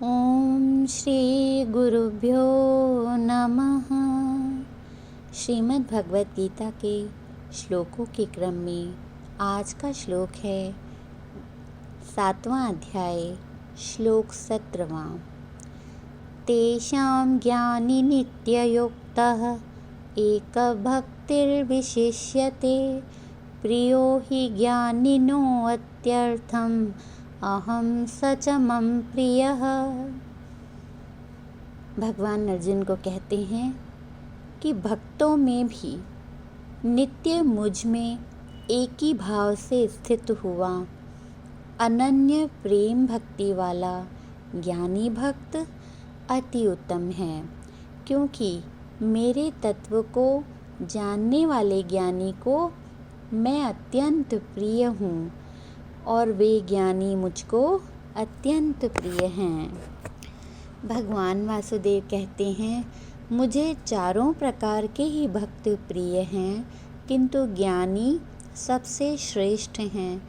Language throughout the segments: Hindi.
ओम श्री गुरुभ्यो नमः। श्रीमद् भगवत गीता के श्लोकों के क्रम में आज का श्लोक है 7वां अध्याय श्लोक 17वां। तेषां ज्ञानी नित्ययुक्तः एकभक्तिर्विशिष्यते प्रियो हि ज्ञानिनो अत्यर्थम् अहम स च मम प्रियः। भगवान अर्जुन को कहते हैं कि भक्तों में भी नित्य मुझ में एक ही भाव से स्थित हुआ अनन्य प्रेम भक्ति वाला ज्ञानी भक्त अति उत्तम है, क्योंकि मेरे तत्व को जानने वाले ज्ञानी को मैं अत्यंत प्रिय हूँ और वे ज्ञानी मुझको अत्यंत प्रिय हैं। भगवान वासुदेव कहते हैं, मुझे चारों प्रकार के ही भक्त प्रिय हैं, किंतु ज्ञानी सबसे श्रेष्ठ हैं,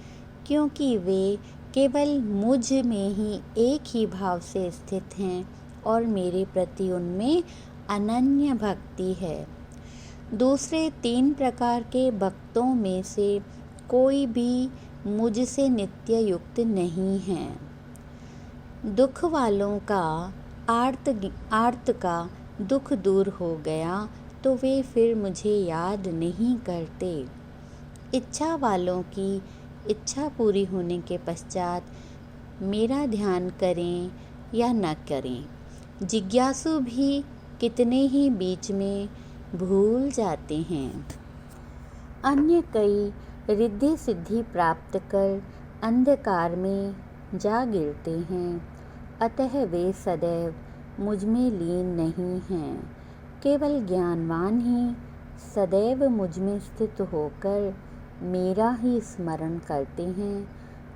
क्योंकि वे केवल मुझ में ही एक ही भाव से स्थित हैं और मेरे प्रति उनमें अनन्य भक्ति है। दूसरे 3 प्रकार के भक्तों में से कोई भी मुझसे नित्य युक्त नहीं है। दुख वालों का आर्त का दुख दूर हो गया तो वे फिर मुझे याद नहीं करते। इच्छा वालों की इच्छा पूरी होने के पश्चात मेरा ध्यान करें या न करें, जिज्ञासु भी कितने ही बीच में भूल जाते हैं। अन्य कई रिद्धि सिद्धि प्राप्त कर अंधकार में जा गिरते हैं, अतः वे सदैव मुझ में लीन नहीं हैं। केवल ज्ञानवान ही सदैव मुझ में स्थित होकर मेरा ही स्मरण करते हैं।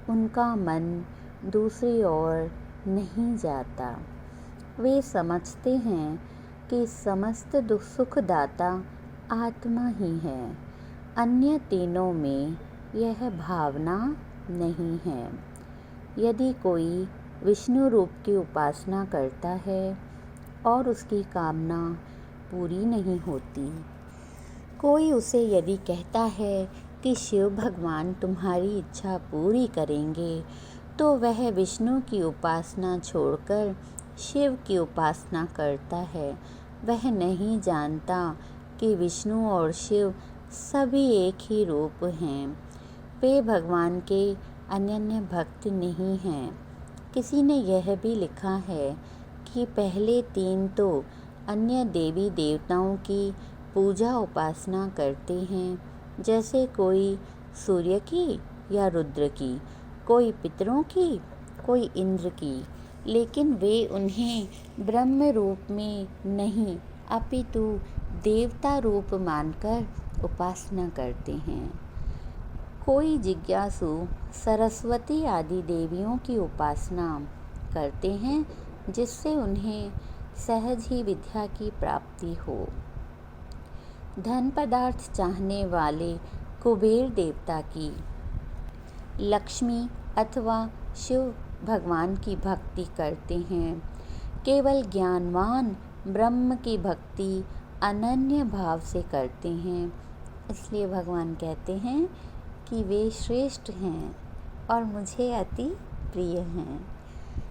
उनका मन दूसरी ओर नहीं जाता। वे समझते हैं कि समस्त दुख सुखदाता आत्मा ही है। अन्य तीनों में यह भावना नहीं है। यदि कोई विष्णु रूप की उपासना करता है और उसकी कामना पूरी नहीं होती, कोई उसे यदि कहता है कि शिव भगवान तुम्हारी इच्छा पूरी करेंगे, तो वह विष्णु की उपासना छोड़कर शिव की उपासना करता है। वह नहीं जानता कि विष्णु और शिव सभी एक ही रूप हैं। वे भगवान के अनन्य भक्त नहीं हैं। किसी ने यह भी लिखा है कि पहले 3 तो अन्य देवी देवताओं की पूजा उपासना करते हैं, जैसे कोई सूर्य की या रुद्र की, कोई पितरों की, कोई इंद्र की, लेकिन वे उन्हें ब्रह्म रूप में नहीं अपितु देवता रूप मानकर उपासना करते हैं। कोई जिज्ञासु सरस्वती आदि देवियों की उपासना करते हैं, जिससे उन्हें सहज ही विद्या की प्राप्ति हो। धन पदार्थ चाहने वाले कुबेर देवता की, लक्ष्मी अथवा शिव भगवान की भक्ति करते हैं। केवल ज्ञानवान ब्रह्म की भक्ति अनन्य भाव से करते हैं। इसलिए भगवान कहते हैं कि वे श्रेष्ठ हैं और मुझे अति प्रिय हैं।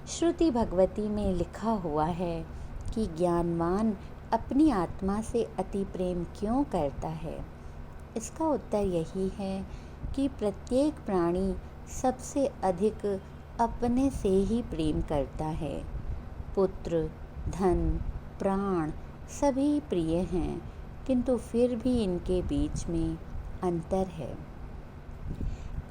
श्रुति भगवती में लिखा हुआ है कि ज्ञानवान अपनी आत्मा से अति प्रेम क्यों करता है। इसका उत्तर यही है कि प्रत्येक प्राणी सबसे अधिक अपने से ही प्रेम करता है। पुत्र, धन, प्राण सभी प्रिय हैं, किंतु फिर भी इनके बीच में अंतर है।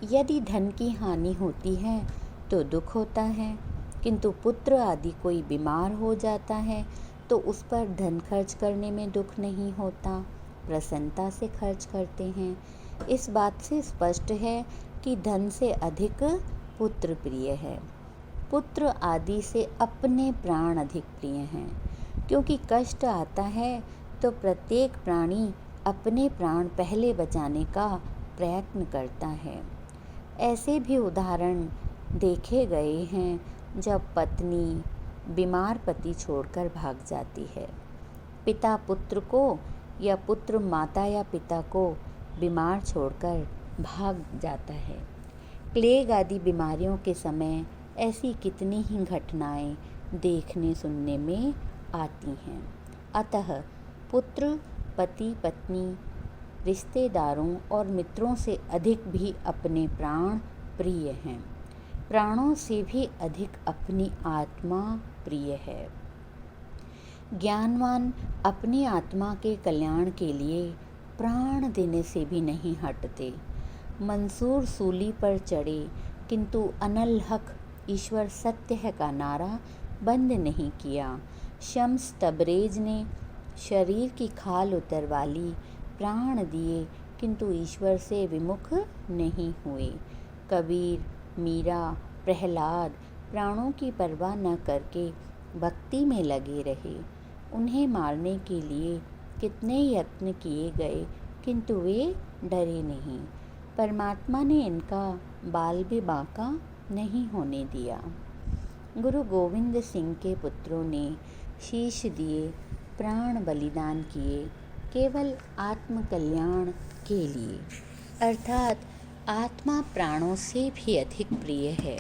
यदि धन की हानि होती है तो दुख होता है, किंतु पुत्र आदि कोई बीमार हो जाता है तो उस पर धन खर्च करने में दुख नहीं होता, प्रसन्नता से खर्च करते हैं। इस बात से स्पष्ट है कि धन से अधिक पुत्र प्रिय है। पुत्र आदि से अपने प्राण अधिक प्रिय हैं, क्योंकि कष्ट आता है तो प्रत्येक प्राणी अपने प्राण पहले बचाने का प्रयत्न करता है। ऐसे भी उदाहरण देखे गए हैं जब पत्नी बीमार पति छोड़कर भाग जाती है। पिता पुत्र को या पुत्र माता या पिता को बीमार छोड़कर भाग जाता है। प्लेग आदि बीमारियों के समय ऐसी कितनी ही घटनाएं देखने सुनने में आती हैं। अतः पुत्र पति पत्नी रिश्तेदारों और मित्रों से अधिक भी अपने प्राण प्रिय हैं। प्राणों से भी अधिक अपनी आत्मा प्रिय है। ज्ञानवान अपनी आत्मा के कल्याण के लिए प्राण देने से भी नहीं हटते। मंसूर सूली पर चढ़े किंतु अनल हक ईश्वर सत्य है का नारा बंद नहीं किया। शम्स तबरेज ने शरीर की खाल उतरवा ली, प्राण दिए किंतु ईश्वर से विमुख नहीं हुए। कबीर, मीरा, प्रहलाद प्राणों की परवाह न करके भक्ति में लगे रहे। उन्हें मारने के लिए कितने यत्न किए गए किंतु वे डरे नहीं। परमात्मा ने इनका बाल भी बांका नहीं होने दिया। गुरु गोविंद सिंह के पुत्रों ने शीश दिए, प्राण बलिदान किए केवल आत्म कल्याण के लिए, अर्थात आत्मा प्राणों से भी अधिक प्रिय है।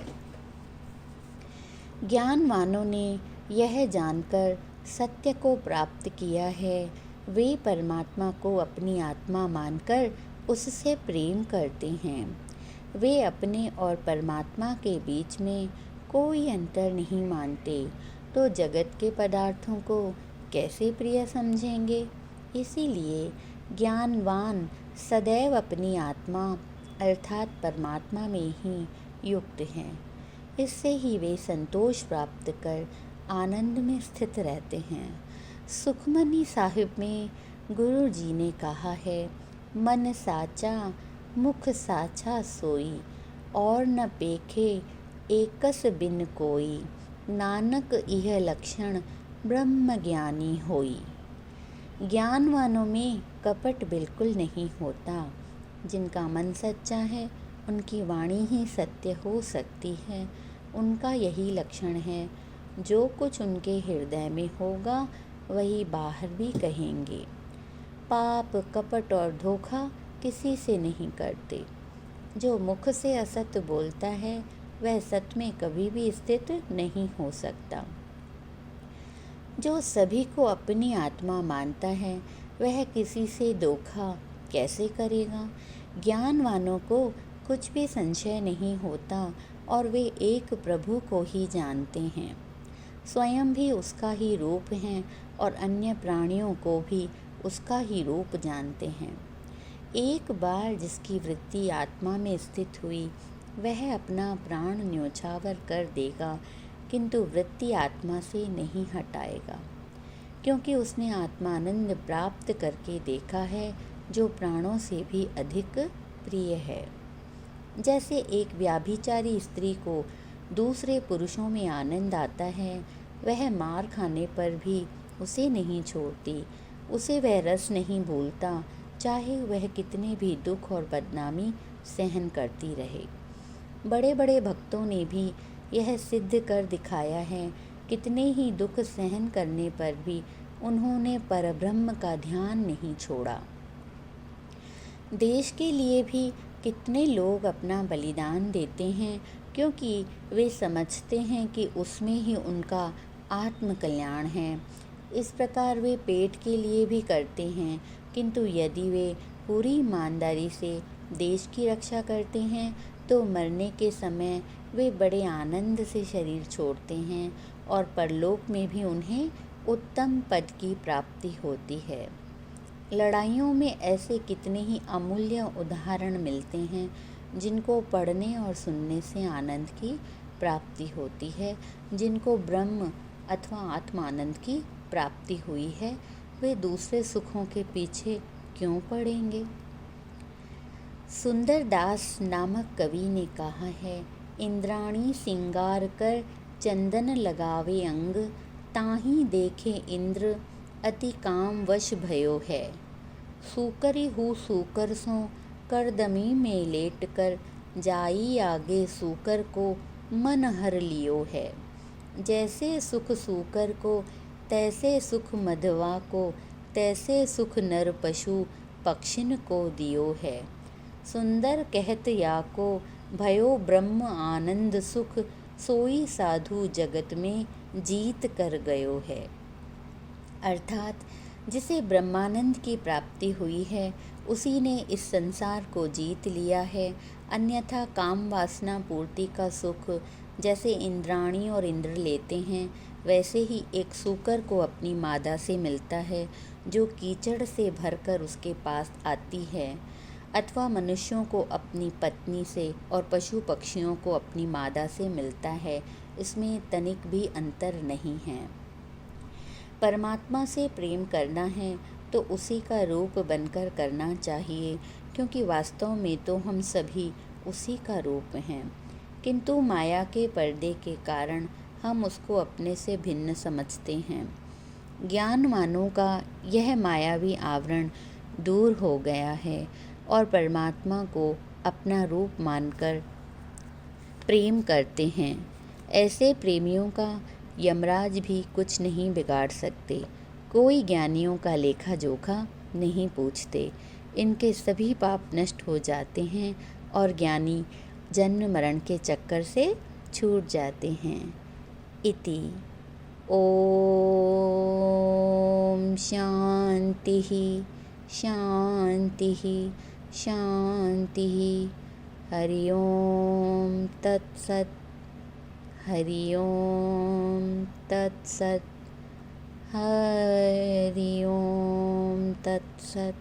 ज्ञानवानों ने यह जानकर सत्य को प्राप्त किया है। वे परमात्मा को अपनी आत्मा मानकर उससे प्रेम करते हैं। वे अपने और परमात्मा के बीच में कोई अंतर नहीं मानते, तो जगत के पदार्थों को कैसे प्रिय समझेंगे। इसीलिए ज्ञानवान सदैव अपनी आत्मा अर्थात परमात्मा में ही युक्त हैं। इससे ही वे संतोष प्राप्त कर आनंद में स्थित रहते हैं। सुखमनी साहिब में गुरु जी ने कहा है, मन साचा मुख साचा सोई, और न पेखे एकस बिन कोई, नानक इह लक्षण ब्रह्म ज्ञानी होई। ज्ञानवानों में कपट बिल्कुल नहीं होता। जिनका मन सच्चा है उनकी वाणी ही सत्य हो सकती है। उनका यही लक्षण है, जो कुछ उनके हृदय में होगा वही बाहर भी कहेंगे। पाप कपट और धोखा किसी से नहीं करते। जो मुख से असत्य बोलता है वह सत्य में कभी भी स्थित नहीं हो सकता। जो सभी को अपनी आत्मा मानता है वह किसी से धोखा कैसे करेगा। ज्ञानवानों को कुछ भी संशय नहीं होता और वे एक प्रभु को ही जानते हैं। स्वयं भी उसका ही रूप हैं और अन्य प्राणियों को भी उसका ही रूप जानते हैं। एक बार जिसकी वृत्ति आत्मा में स्थित हुई वह अपना प्राण न्योछावर कर देगा, किंतु वृत्ति आत्मा से नहीं हटाएगा, क्योंकि उसने आत्मानंद प्राप्त करके देखा है, जो प्राणों से भी अधिक प्रिय है। जैसे एक व्याभिचारी स्त्री को दूसरे पुरुषों में आनंद आता है, वह मार खाने पर भी उसे नहीं छोड़ती, उसे वह रस नहीं भूलता, चाहे वह कितने भी दुख और बदनामी सहन करती रहे। बड़े बड़े भक्तों ने भी यह सिद्ध कर दिखाया है। कितने ही दुख सहन करने पर भी उन्होंने परब्रह्म का ध्यान नहीं छोड़ा। देश के लिए भी कितने लोग अपना बलिदान देते हैं, क्योंकि वे समझते हैं कि उसमें ही उनका आत्म कल्याण है। इस प्रकार वे पेट के लिए भी करते हैं, किंतु यदि वे पूरी ईमानदारी से देश की रक्षा करते हैं तो मरने के समय वे बड़े आनंद से शरीर छोड़ते हैं और परलोक में भी उन्हें उत्तम पद की प्राप्ति होती है। लड़ाइयों में ऐसे कितने ही अमूल्य उदाहरण मिलते हैं, जिनको पढ़ने और सुनने से आनंद की प्राप्ति होती है। जिनको ब्रह्म अथवा आत्मानंद की प्राप्ति हुई है, वे दूसरे सुखों के पीछे क्यों पड़ेंगे। सुंदर दास नामक कवि ने कहा है, इंद्राणी सिंगार कर चंदन लगावे अंग, ताही देखे इंद्र अति काम वश भयो है। सूकरी हूँ सूकर सो करदमी में लेट कर, जाई आगे सूकर को मन हर लियो है। जैसे सुख सूकर को, तैसे सुख मधवा को, तैसे सुख नर पशु पक्षिन को दियो है। सुंदर कहत या को, भयो ब्रह्म आनंद सुख, सोई साधु जगत में जीत कर गयो है। अर्थात जिसे ब्रह्मानंद की प्राप्ति हुई है उसी ने इस संसार को जीत लिया है। अन्यथा काम वासना पूर्ति का सुख जैसे इंद्राणी और इंद्र लेते हैं, वैसे ही एक सूकर को अपनी मादा से मिलता है जो कीचड़ से भरकर उसके पास आती है, अथवा मनुष्यों को अपनी पत्नी से और पशु पक्षियों को अपनी मादा से मिलता है। इसमें तनिक भी अंतर नहीं है। परमात्मा से प्रेम करना है तो उसी का रूप बनकर करना चाहिए, क्योंकि वास्तव में तो हम सभी उसी का रूप हैं, किंतु माया के पर्दे के कारण हम उसको अपने से भिन्न समझते हैं। ज्ञानवानों का यह मायावी आवरण दूर हो गया है और परमात्मा को अपना रूप मानकर प्रेम करते हैं। ऐसे प्रेमियों का यमराज भी कुछ नहीं बिगाड़ सकते। कोई ज्ञानियों का लेखा जोखा नहीं पूछते। इनके सभी पाप नष्ट हो जाते हैं और ज्ञानी जन्म मरण के चक्कर से छूट जाते हैं। इति ओम शांति शांति शांति। हरि ओम तत्सत। हरि ओम तत्सत। हरि ओम तत्सत।